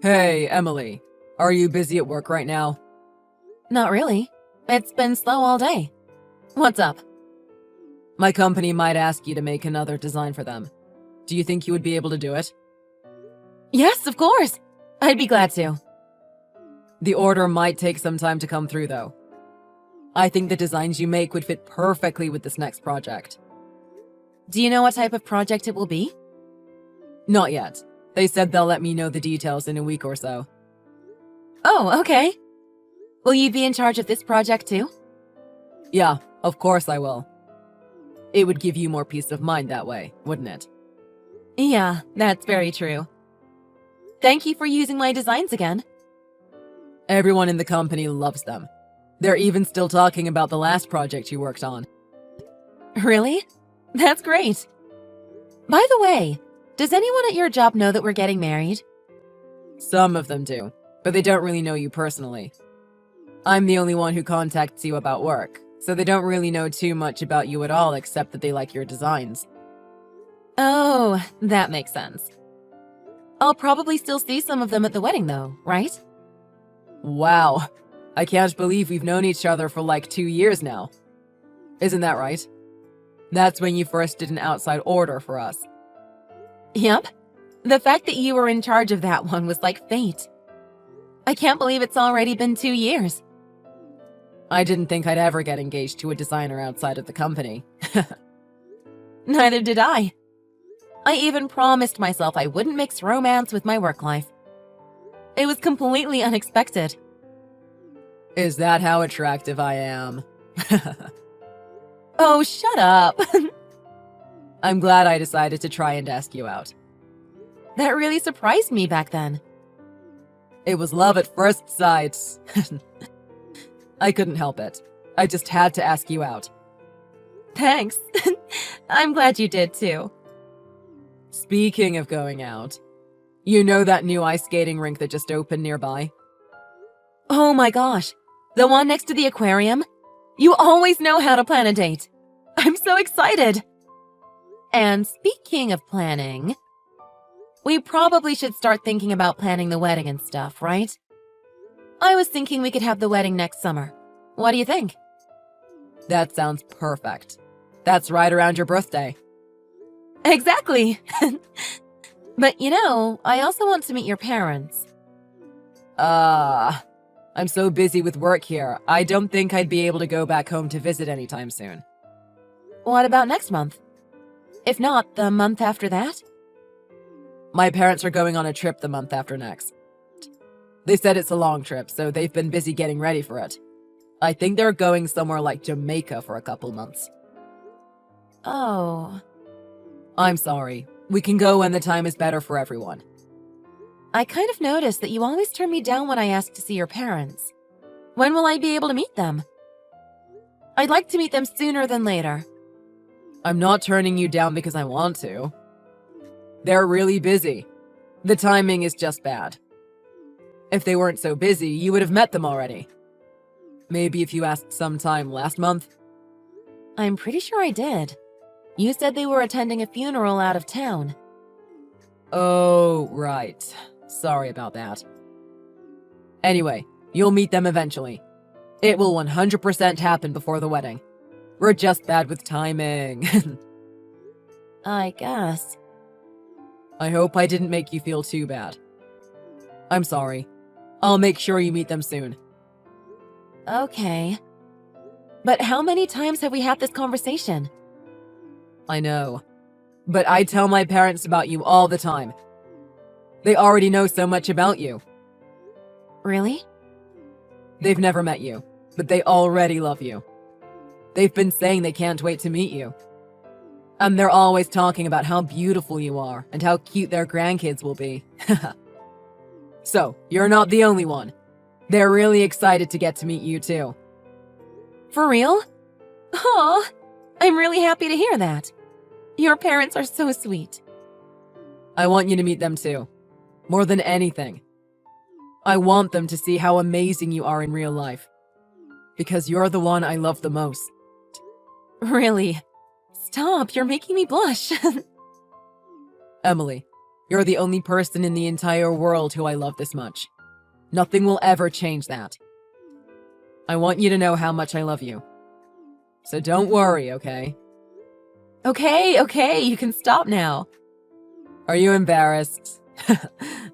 Hey, Emily. Are you busy at work right now? Not really. It's been slow all day. What's up? My company might ask you to make another design for them. Do you think you would be able to do it? Yes, of course. I'd be glad to. The order might take some time to come through, though. I think the designs you make would fit perfectly with this next project. Do you know what type of project it will be? Not yet. They said they'll let me know the details in a week or so. Oh, okay. Will you be in charge of this project too? Yeah, of course I will. It would give you more peace of mind that way, wouldn't it? Yeah, that's very true. Thank you for using my designs again. Everyone in the company loves them. They're even still talking about the last project you worked on. Really? That's great. By the way, does anyone at your job know that we're getting married? Some of them do, but they don't really know you personally. I'm the only one who contacts you about work, so they don't really know too much about you at all except that they like your designs. Oh, that makes sense. I'll probably still see some of them at the wedding though, right? Wow, I can't believe we've known each other for like 2 years now. Isn't that right? That's when you first did an outside order for us. Yep. The fact that you were in charge of that one was like fate. I can't believe it's already been 2 years. I didn't think I'd ever get engaged to a designer outside of the company. Neither did I. I even promised myself I wouldn't mix romance with my work life. It was completely unexpected. Is that how attractive I am? Oh, shut up. I'm glad I decided to try and ask you out. That really surprised me back then. It was love at first sight. I couldn't help it. I just had to ask you out. Thanks. I'm glad you did too. Speaking of going out, you know that new ice skating rink that just opened nearby? Oh my gosh. The one next to the aquarium? You always know how to plan a date. I'm so excited. And speaking of planning, we probably should start thinking about planning the wedding and stuff, right? I was thinking we could have the wedding next summer. What do you think? That sounds perfect. That's right around your birthday. Exactly. But you know, I also want to meet your parents. I'm so busy with work here, I don't think I'd be able to go back home to visit anytime soon. What about next month? If not, the month after that? My parents are going on a trip the month after next. They said it's a long trip, so they've been busy getting ready for it. I think they're going somewhere like Jamaica for a couple months. Oh. I'm sorry. We can go when the time is better for everyone. I kind of noticed that you always turn me down when I ask to see your parents. When will I be able to meet them? I'd like to meet them sooner than later. I'm not turning you down because I want to. They're really busy. The timing is just bad. If they weren't so busy, you would have met them already. Maybe if you asked sometime last month. I'm pretty sure I did. You said they were attending a funeral out of town. Oh, right. Sorry about that. Anyway, you'll meet them eventually. It will 100% happen before the wedding. We're just bad with timing. I guess. I hope I didn't make you feel too bad. I'm sorry. I'll make sure you meet them soon. Okay. But how many times have we had this conversation? I know. But I tell my parents about you all the time. They already know so much about you. Really? They've never met you, but they already love you. They've been saying they can't wait to meet you. And they're always talking about how beautiful you are and how cute their grandkids will be. So, you're not the only one. They're really excited to get to meet you too. For real? Aw, I'm really happy to hear that. Your parents are so sweet. I want you to meet them too. More than anything. I want them to see how amazing you are in real life. Because you're the one I love the most. Really? Stop, you're making me blush. Emily, You're the only person in the entire world who I love this much. Nothing will ever change that. I want you to know how much I love you. So don't worry, okay? Okay, you can stop now. Are you embarrassed?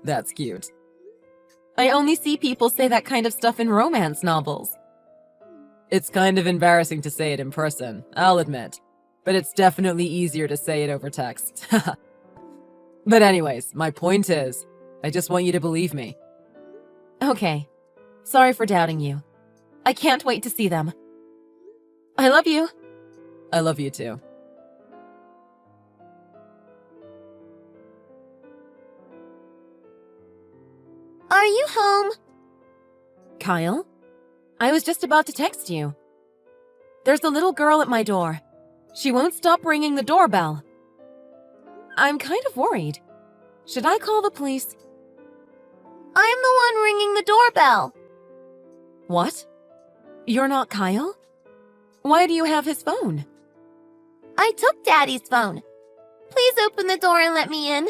That's cute. I only see people say that kind of stuff in romance novels. It's kind of embarrassing to say it in person, I'll admit. But it's definitely easier to say it over text. But anyways, my point is, I just want you to believe me. Okay. Sorry for doubting you. I can't wait to see them. I love you. I love you too. Are you home? Kyle? I was just about to text you. There's a little girl at my door. She won't stop ringing the doorbell. I'm kind of worried. Should I call the police? I'm the one ringing the doorbell. What? You're not Kyle? Why do you have his phone? I took Daddy's phone. Please open the door and let me in.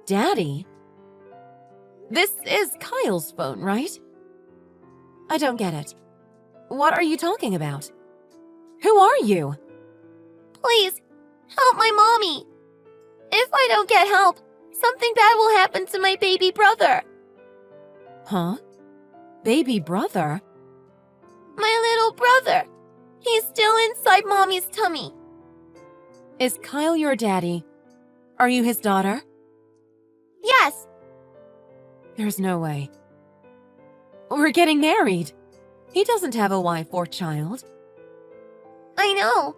Daddy? This is Kyle's phone, right? I don't get it. What are you talking about? Who are you? Please, help my mommy. If I don't get help, something bad will happen to my baby brother. Huh? Baby brother? My little brother. He's still inside Mommy's tummy. Is Kyle your daddy? Are you his daughter? Yes. There's no way. We're getting married. He doesn't have a wife or child. I know.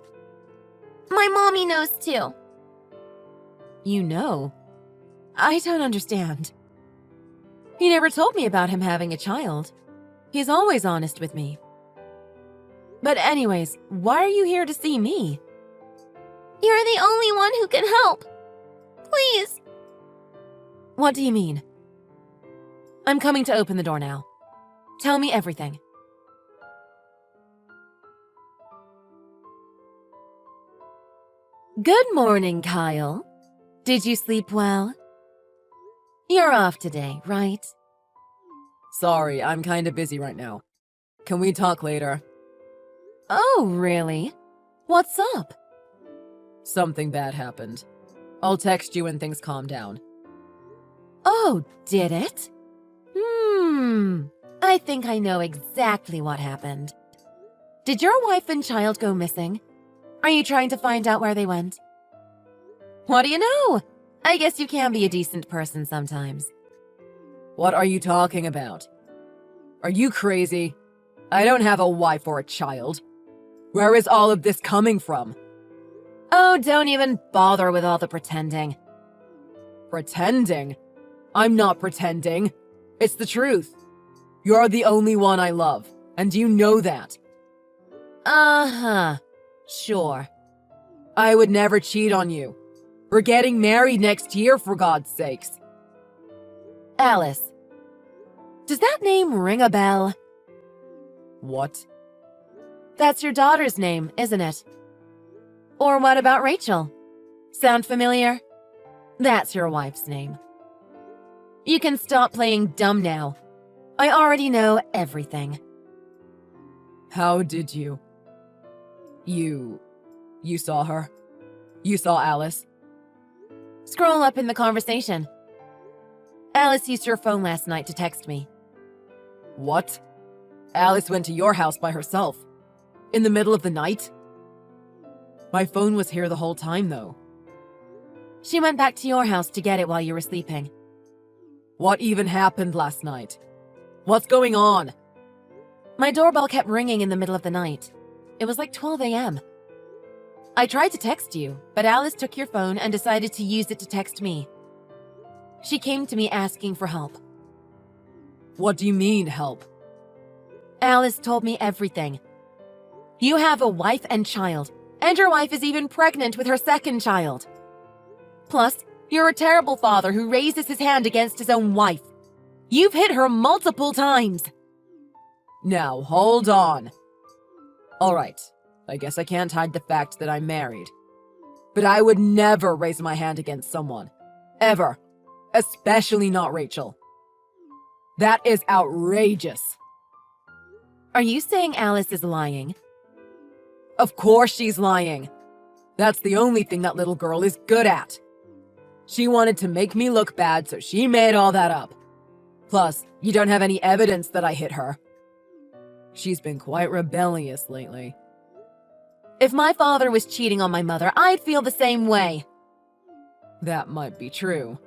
My mommy knows too. You know? I don't understand. He never told me about him having a child. He's always honest with me. But anyways, why are you here to see me? You're the only one who can help. Please. What do you mean? I'm coming to open the door now. Tell me everything. Good morning, Kyle. Did you sleep well? You're off today, right? Sorry, I'm kinda busy right now. Can we talk later? Oh, really? What's up? Something bad happened. I'll text you when things calm down. Oh, did it? I think I know exactly what happened. Did your wife and child go missing? Are you trying to find out where they went? What do you know? I guess you can be a decent person sometimes. What are you talking about? Are you crazy? I don't have a wife or a child. Where is all of this coming from? Oh, don't even bother with all the pretending. Pretending? I'm not pretending. It's the truth. You're the only one I love, and you know that. Uh-huh. Sure. I would never cheat on you. We're getting married next year, for God's sakes. Alice. Does that name ring a bell? What? That's your daughter's name, isn't it? Or what about Rachel? Sound familiar? That's your wife's name. You can stop playing dumb now. I already know everything. How did you? You saw her? You saw Alice? Scroll up in the conversation. Alice used your phone last night to text me. What? Alice went to your house by herself? In the middle of the night? My phone was here the whole time, though. She went back to your house to get it while you were sleeping. What even happened last night? What's going on? My doorbell kept ringing in the middle of the night. It was like 12 a.m. I tried to text you, but Alice took your phone and decided to use it to text me. She came to me asking for help. What do you mean, help? Alice told me everything. You have a wife and child, and your wife is even pregnant with her second child. Plus, you're a terrible father who raises his hand against his own wife. You've hit her multiple times. Now, hold on. All right, I guess I can't hide the fact that I'm married. But I would never raise my hand against someone. Ever. Especially not Rachel. That is outrageous. Are you saying Alice is lying? Of course she's lying. That's the only thing that little girl is good at. She wanted to make me look bad, so she made all that up. Plus, you don't have any evidence that I hit her. She's been quite rebellious lately. If my father was cheating on my mother, I'd feel the same way. That might be true.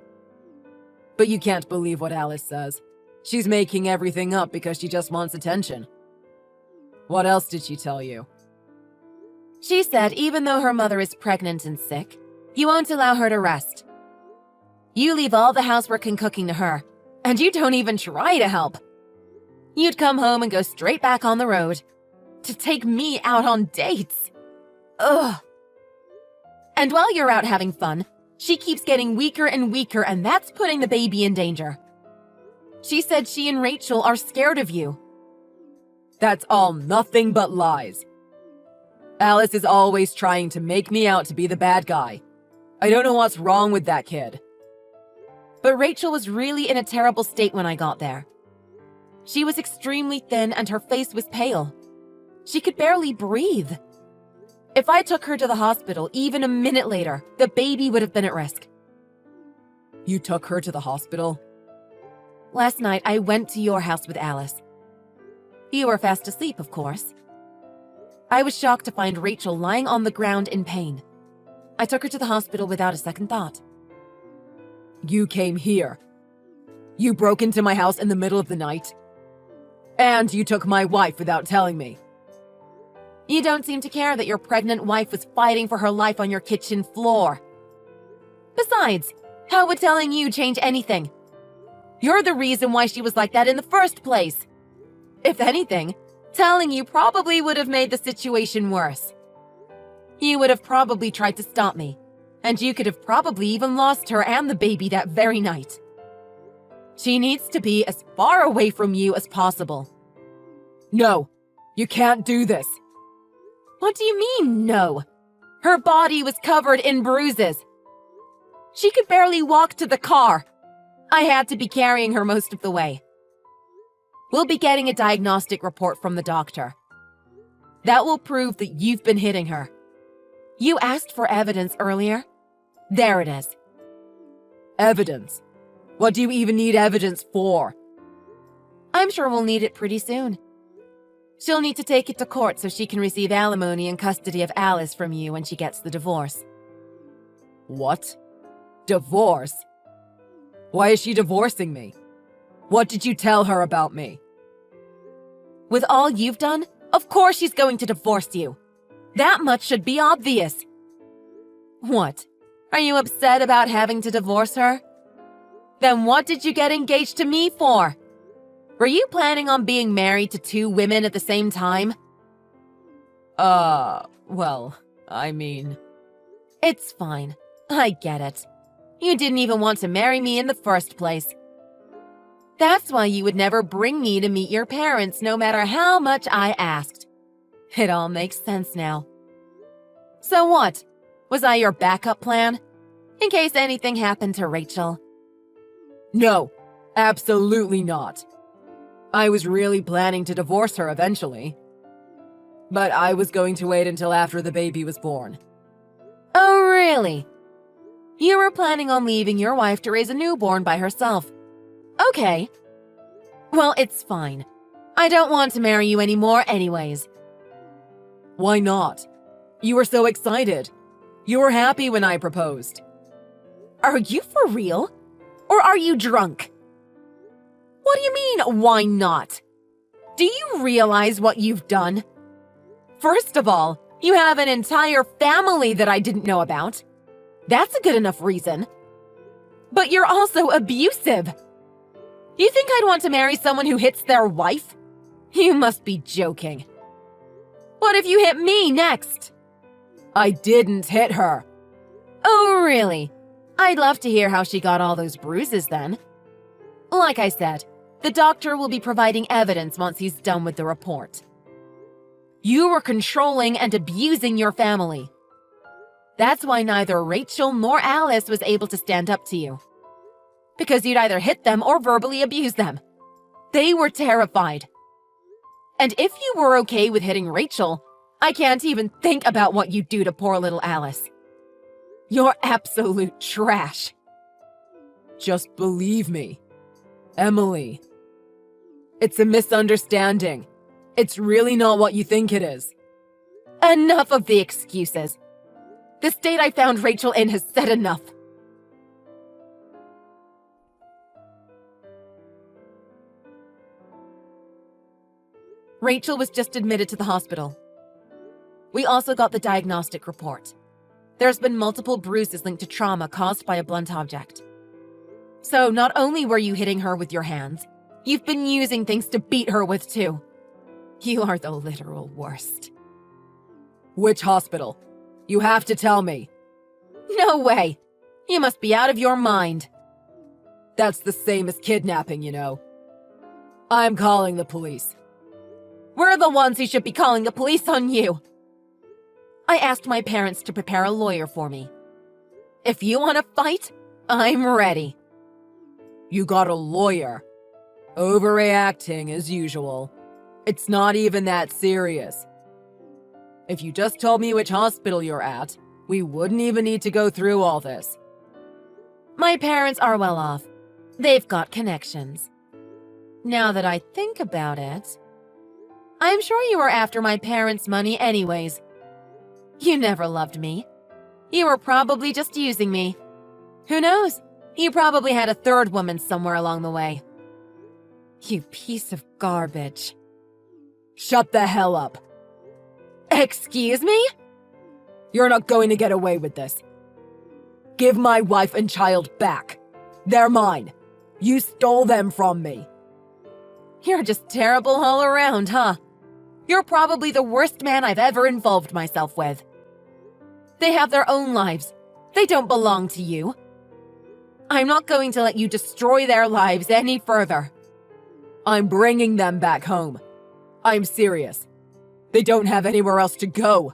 But you can't believe what Alice says. She's making everything up because she just wants attention. What else did she tell you? She said even though her mother is pregnant and sick, you won't allow her to rest. You leave all the housework and cooking to her, and you don't even try to help. You'd come home and go straight back on the road to take me out on dates. Ugh. And while you're out having fun, she keeps getting weaker and weaker, and that's putting the baby in danger. She said she and Rachel are scared of you. That's all nothing but lies. Alice is always trying to make me out to be the bad guy. I don't know what's wrong with that kid. But Rachel was really in a terrible state when I got there. She was extremely thin and her face was pale. She could barely breathe. If I took her to the hospital even a minute later, the baby would have been at risk. You took her to the hospital? Last night, I went to your house with Alice. You were fast asleep, of course. I was shocked to find Rachel lying on the ground in pain. I took her to the hospital without a second thought. You came here. You broke into my house in the middle of the night. And you took my wife without telling me. You don't seem to care that your pregnant wife was fighting for her life on your kitchen floor. Besides, how would telling you change anything? You're the reason why she was like that in the first place. If anything, telling you probably would have made the situation worse. You would have probably tried to stop me, and you could have probably even lost her and the baby that very night. She needs to be as far away from you as possible. No, you can't do this. What do you mean, no? Her body was covered in bruises. She could barely walk to the car. I had to be carrying her most of the way. We'll be getting a diagnostic report from the doctor. That will prove that you've been hitting her. You asked for evidence earlier. There it is. Evidence? What do you even need evidence for? I'm sure we'll need it pretty soon. She'll need to take it to court so she can receive alimony and custody of Alice from you when she gets the divorce. What? Divorce? Why is she divorcing me? What did you tell her about me? With all you've done, of course she's going to divorce you. That much should be obvious. What? Are you upset about having to divorce her? Then what did you get engaged to me for? Were you planning on being married to 2 women at the same time? Well, I mean... It's fine. I get it. You didn't even want to marry me in the first place. That's why you would never bring me to meet your parents, no matter how much I asked. It all makes sense now. So what? Was I your backup plan? In case anything happened to Rachel? No, absolutely not. I was really planning to divorce her eventually. But I was going to wait until after the baby was born. Oh, really? You were planning on leaving your wife to raise a newborn by herself. Okay. Well, it's fine. I don't want to marry you anymore anyways. Why not? You were so excited. You were happy when I proposed. Are you for real? Or are you drunk? What do you mean, why not? Do you realize what you've done? First of all, you have an entire family that I didn't know about. That's a good enough reason. But you're also abusive. You think I'd want to marry someone who hits their wife? You must be joking. What if you hit me next? I didn't hit her. Oh, really? I'd love to hear how she got all those bruises then. Like I said, the doctor will be providing evidence once he's done with the report. You were controlling and abusing your family. That's why neither Rachel nor Alice was able to stand up to you. Because you'd either hit them or verbally abuse them. They were terrified. And if you were okay with hitting Rachel, I can't even think about what you'd do to poor little Alice. You're absolute trash. Just believe me, Emily. It's a misunderstanding. It's really not what you think it is. Enough of the excuses. The state I found Rachel in has said enough. Rachel was just admitted to the hospital. We also got the diagnostic report. There's been multiple bruises linked to trauma caused by a blunt object. So not only were you hitting her with your hands, you've been using things to beat her with too. You are the literal worst. Which hospital? You have to tell me. No way! You must be out of your mind. That's the same as kidnapping, you know. I'm calling the police. We're the ones who should be calling the police on you. I asked my parents to prepare a lawyer for me. If you want to fight, I'm ready. You got a lawyer. Overreacting as usual. It's not even that serious. If you just told me which hospital you're at, we wouldn't even need to go through all this. My parents are well off. They've got connections. Now that I think about it, I'm sure you were after my parents' money anyways. You never loved me. You were probably just using me. Who knows? You probably had a third woman somewhere along the way. You piece of garbage. Shut the hell up. Excuse me? You're not going to get away with this. Give my wife and child back. They're mine. You stole them from me. You're just terrible all around, huh? You're probably the worst man I've ever involved myself with. They have their own lives. They don't belong to you. I'm not going to let you destroy their lives any further. I'm bringing them back home. I'm serious. They don't have anywhere else to go.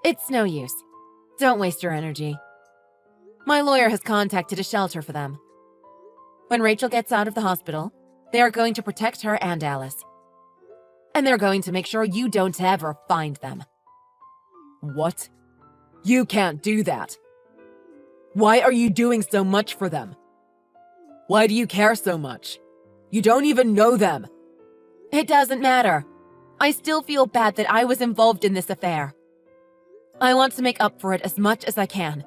It's no use. Don't waste your energy. My lawyer has contacted a shelter for them. When Rachel gets out of the hospital, they are going to protect her and Alice. And they're going to make sure you don't ever find them. What? You can't do that. Why are you doing so much for them? Why do you care so much? You don't even know them. It doesn't matter. I still feel bad that I was involved in this affair. I want to make up for it as much as I can.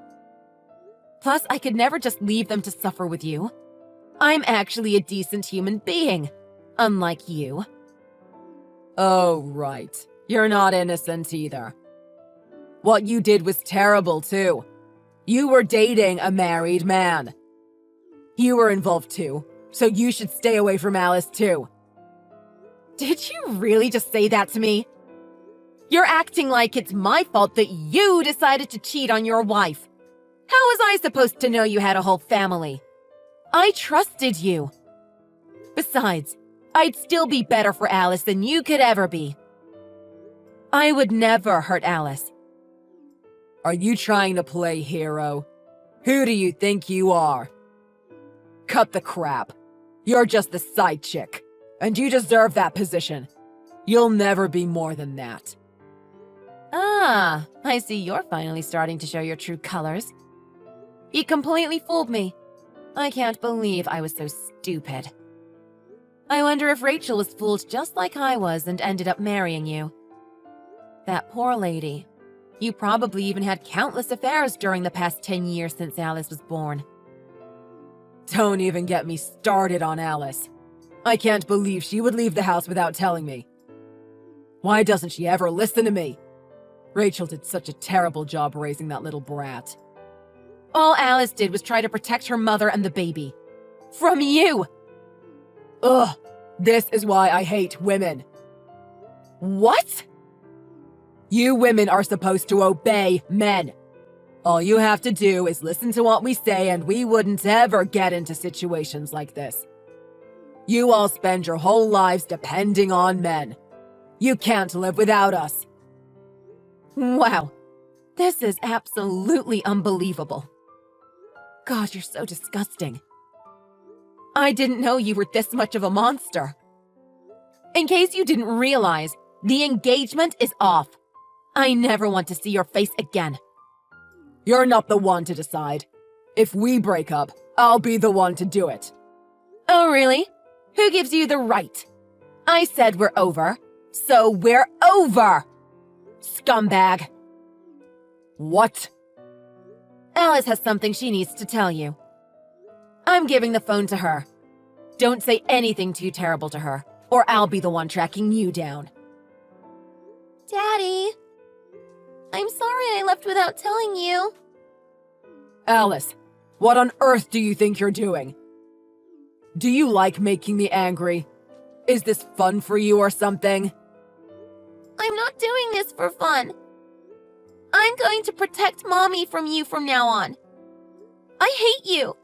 Plus, I could never just leave them to suffer with you. I'm actually a decent human being, unlike you. Oh, right. You're not innocent either. What you did was terrible, too. You were dating a married man. You were involved, too, so you should stay away from Alice, too. Did you really just say that to me? You're acting like it's my fault that you decided to cheat on your wife. How was I supposed to know you had a whole family? I trusted you. Besides, I'd still be better for Alice than you could ever be. I would never hurt Alice. Are you trying to play hero? Who do you think you are? Cut the crap. You're just the side chick, and you deserve that position. You'll never be more than that. Ah, I see you're finally starting to show your true colors. You completely fooled me. I can't believe I was so stupid. I wonder if Rachel was fooled just like I was and ended up marrying you. That poor lady. You probably even had countless affairs during the past 10 years since Alice was born. Don't even get me started on Alice. I can't believe she would leave the house without telling me. Why doesn't she ever listen to me? Rachel did such a terrible job raising that little brat. All Alice did was try to protect her mother and the baby. From you! Ugh! This is why I hate women. What? You women are supposed to obey men. All you have to do is listen to what we say and we wouldn't ever get into situations like this. You all spend your whole lives depending on men. You can't live without us. Wow. This is absolutely unbelievable. God, you're so disgusting. I didn't know you were this much of a monster. In case you didn't realize, the engagement is off. I never want to see your face again. You're not the one to decide. If we break up, I'll be the one to do it. Oh, really? Who gives you the right? I said we're over, so we're over! Scumbag! What? Alice has something she needs to tell you. I'm giving the phone to her. Don't say anything too terrible to her, or I'll be the one tracking you down. Daddy, I'm sorry I left without telling you. Alice, what on earth do you think you're doing? Do you like making me angry? Is this fun for you or something? I'm not doing this for fun. I'm going to protect Mommy from you from now on. I hate you.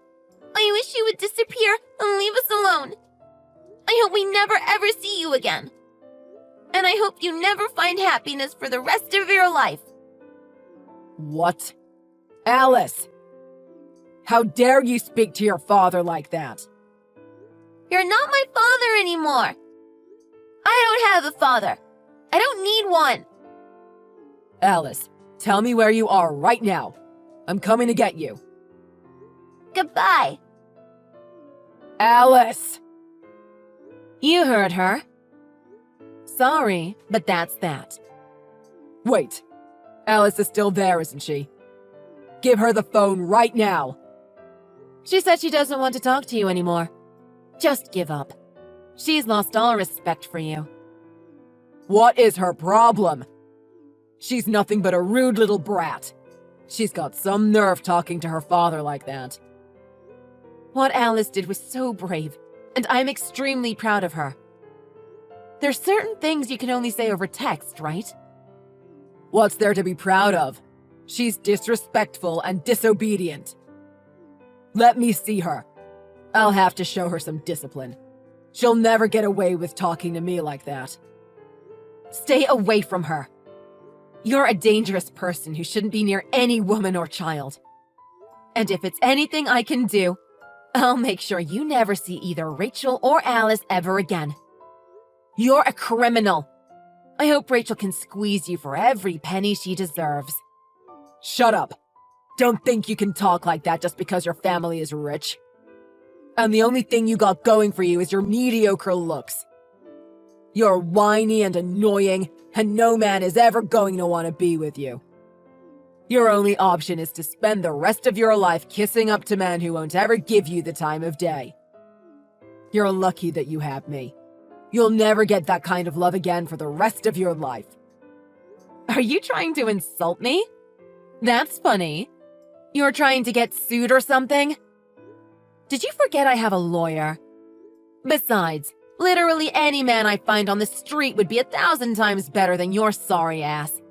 I wish you would disappear and leave us alone. I hope we never ever see you again. And I hope you never find happiness for the rest of your life. What? Alice! How dare you speak to your father like that? You're not my father anymore. I don't have a father. I don't need one. Alice, tell me where you are right now. I'm coming to get you. Goodbye. Alice! You heard her. Sorry, but that's that. Wait. Alice is still there, isn't she? Give her the phone right now. She said she doesn't want to talk to you anymore. Just give up. She's lost all respect for you. What is her problem? She's nothing but a rude little brat. She's got some nerve talking to her father like that. What Alice did was so brave, and I'm extremely proud of her. There's certain things you can only say over text, right? What's there to be proud of? She's disrespectful and disobedient. Let me see her. I'll have to show her some discipline. She'll never get away with talking to me like that. Stay away from her. You're a dangerous person who shouldn't be near any woman or child. And if it's anything I can do, I'll make sure you never see either Rachel or Alice ever again. You're a criminal. I hope Rachel can squeeze you for every penny she deserves. Shut up. Don't think you can talk like that just because your family is rich. And the only thing you got going for you is your mediocre looks. You're whiny and annoying, and no man is ever going to want to be with you. Your only option is to spend the rest of your life kissing up to men who won't ever give you the time of day. You're lucky that you have me. You'll never get that kind of love again for the rest of your life. Are you trying to insult me? That's funny. You're trying to get sued or something? Did you forget I have a lawyer? Besides, literally any man I find on the street would be 1,000 times better than your sorry ass.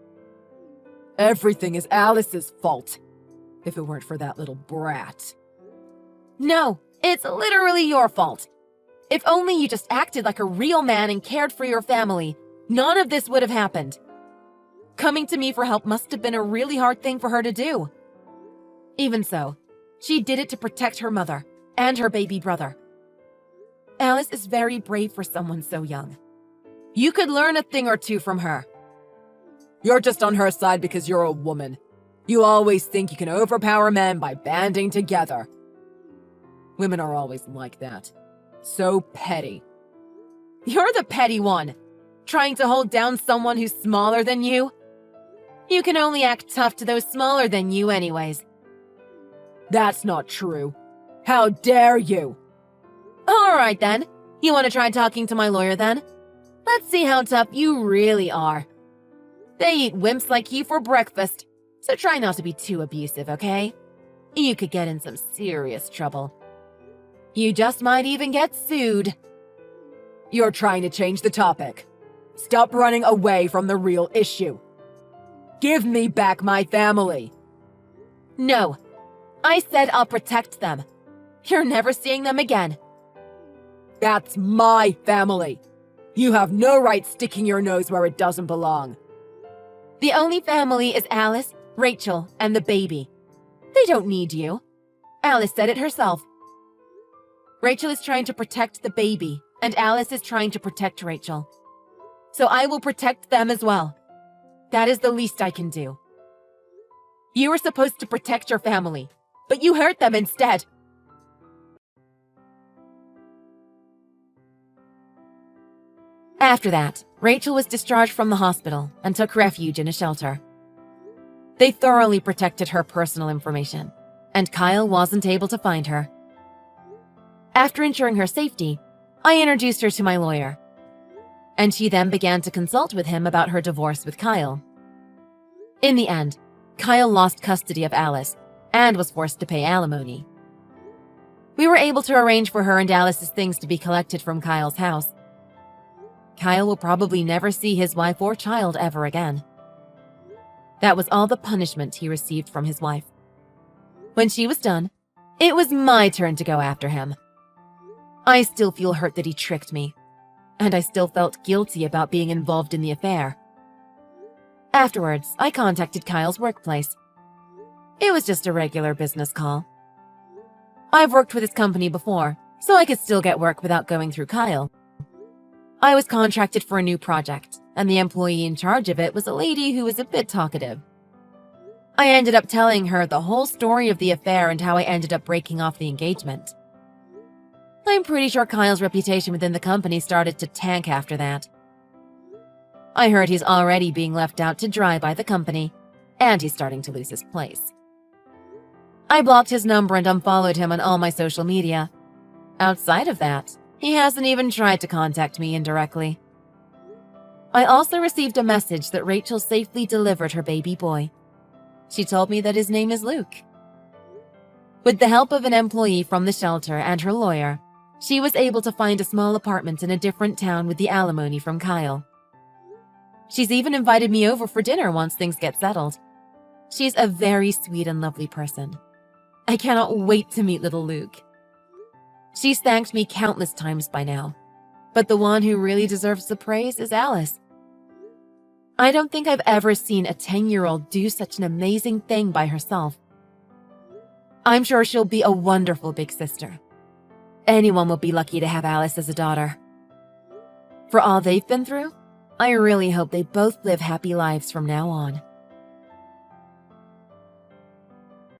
Everything is Alice's fault. If it weren't for that little brat. No, it's literally your fault. If only you just acted like a real man and cared for your family, none of this would have happened. Coming to me for help must have been a really hard thing for her to do. Even so, she did it to protect her mother and her baby brother. Alice is very brave for someone so young. You could learn a thing or two from her. You're just on her side because you're a woman. You always think you can overpower men by banding together. Women are always like that. So petty. You're the petty one, trying to hold down someone who's smaller than you. You can only act tough to those smaller than you anyways. That's not true. How dare you? All right then. You want to try talking to my lawyer then? Let's see how tough you really are. They eat wimps like you for breakfast, so try not to be too abusive, okay? You could get in some serious trouble. You just might even get sued. You're trying to change the topic. Stop running away from the real issue. Give me back my family. No. I said I'll protect them. You're never seeing them again. That's my family. You have no right sticking your nose where it doesn't belong. The only family is Alice Rachel and the baby. They don't need you. Alice said it herself. Rachel is trying to protect the baby, and Alice is trying to protect Rachel. So I will protect them as well. That is the least I can do. You were supposed to protect your family, but you hurt them instead. After that, Rachel was discharged from the hospital and took refuge in a shelter. They thoroughly protected her personal information, and Kyle wasn't able to find her. After ensuring her safety, I introduced her to my lawyer, and she then began to consult with him about her divorce with Kyle. In the end, Kyle lost custody of Alice and was forced to pay alimony. We were able to arrange for her and Alice's things to be collected from Kyle's house. Kyle will probably never see his wife or child ever again. That was all the punishment he received from his wife. When she was done, it was my turn to go after him. I still feel hurt that he tricked me, and I still felt guilty about being involved in the affair. Afterwards, I contacted Kyle's workplace. It was just a regular business call. I've worked with his company before, so I could still get work without going through Kyle. I was contracted for a new project, and the employee in charge of it was a lady who was a bit talkative. I ended up telling her the whole story of the affair and how I ended up breaking off the engagement. I'm pretty sure Kyle's reputation within the company started to tank after that. I heard he's already being left out to dry by the company, and he's starting to lose his place. I blocked his number and unfollowed him on all my social media. Outside of that, he hasn't even tried to contact me indirectly. I also received a message that Rachel safely delivered her baby boy. She told me that his name is Luke. With the help of an employee from the shelter and her lawyer, she was able to find a small apartment in a different town with the alimony from Kyle. She's even invited me over for dinner once things get settled. She's a very sweet and lovely person. I cannot wait to meet little Luke. She's thanked me countless times by now, but the one who really deserves the praise is Alice. I don't think I've ever seen a 10-year-old do such an amazing thing by herself. I'm sure she'll be a wonderful big sister. Anyone will be lucky to have Alice as a daughter. For all they've been through, I really hope they both live happy lives from now on.